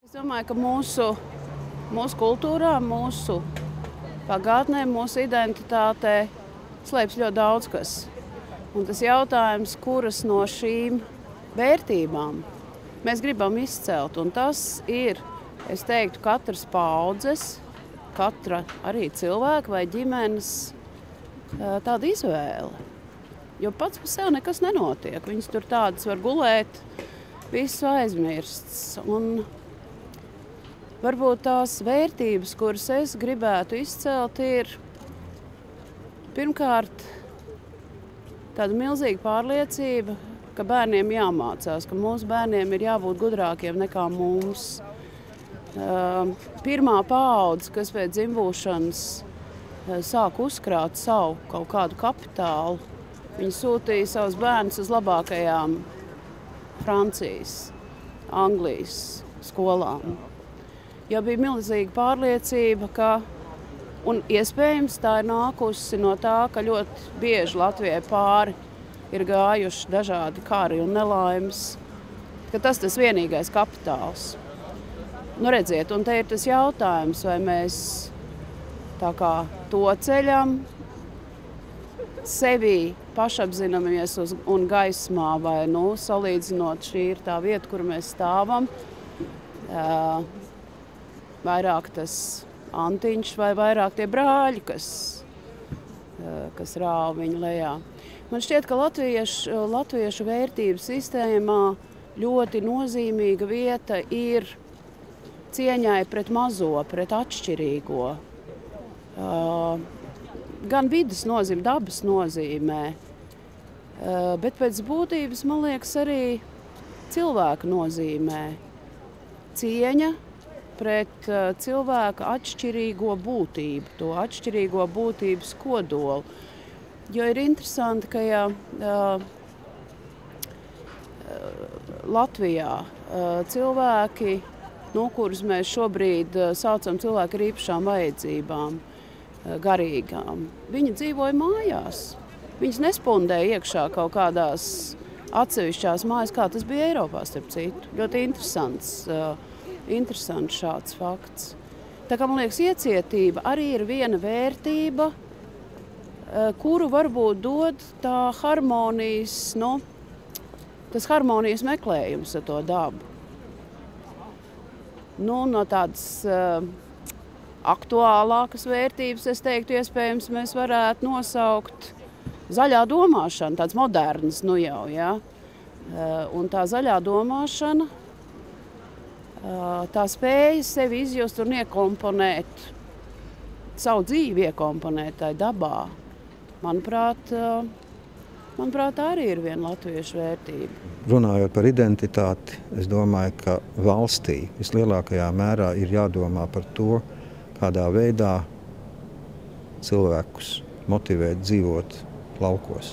Es domāju, ka mūsu kultūrā, mūsu pagātnē, mūsu identitātē slēpjas ļoti daudz kas. Un tas jautājums, kuras no šīm vērtībām mēs gribam izcelt. Un tas ir, es teiktu, katras paaudzes, katra arī cilvēka vai ģimenes tāda izvēle. Jo pats par sevi nekas nenotiek. Viņas tur tādas var gulēt, visu aizmirsts. Un varbūt tās vērtības, kuras es gribētu izcelt, ir pirmkārt tāda milzīga pārliecība, ka bērniem jāmācās, ka mūsu bērniem ir jābūt gudrākiem nekā mums. Pirmā paudze, kas pēc dzimbūšanas sāk uzkrāt savu kaut kādu kapitālu, viņi sūtīja savus bērnus uz labākajām Francijas, Anglijas skolām. Jo bija milzīga pārliecība, ka, un iespējams tā ir nākusi no tā, ka ļoti bieži Latvijai pāri ir gājuši dažādi kari un nelaimes, ka tas vienīgais kapitāls. Nu redziet, un te ir tas jautājums, vai mēs tā kā to ceļam, sevi pašapzināmies un gaismā, vai salīdzinot, šī ir tā vieta, kur mēs stāvam, vairāk tas antiņš vai vairāk tie brāļi, kas rāva viņu lejā. Man šķiet, ka latviešu vērtību sistēmā ļoti nozīmīga vieta ir cieņai pret mazo, pret atšķirīgo. Gan vidas nozīmē, dabas nozīmē, bet pēc būtības, man liekas, arī cilvēka nozīmē. Cieņa pret cilvēka atšķirīgo būtību, to atšķirīgo būtības kodolu. Jo ir interesanti, ka Latvijā cilvēki, kurus mēs šobrīd saucam cilvēki ar īpašām vajadzībām, garīgām, viņi dzīvoja mājās. Viņas nespundēja iekšā kaut kādās atsevišķās mājas, kā tas bija Eiropā, starp citu. Ļoti interesants šāds fakts. Tā kā, man liekas, iecietība arī ir viena vērtība, kuru varbūt dod tā harmonijas, tas harmonijas meklējums ar to dabu. No tādas aktuālākas vērtības, es teiktu, iespējams, mēs varētu nosaukt zaļā domāšana, tāds moderns jau, ja? Un tā zaļā domāšana, tā spēja sevi izjust un iekomponēt, savu dzīvi iekomponēt tai dabā. Manuprāt, tā arī ir viena latviešu vērtība. Runājot par identitāti, es domāju, ka valstī vislielākajā mērā ir jādomā par to, kādā veidā cilvēkus motivēt dzīvot laukos.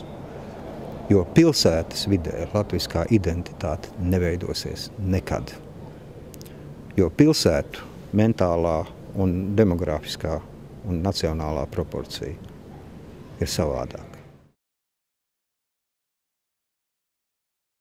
Jo pilsētas vidē latviskā identitāte neveidosies nekad. Jo pilsētu mentālā un demografiskā un nacionālā proporcija ir savādāk.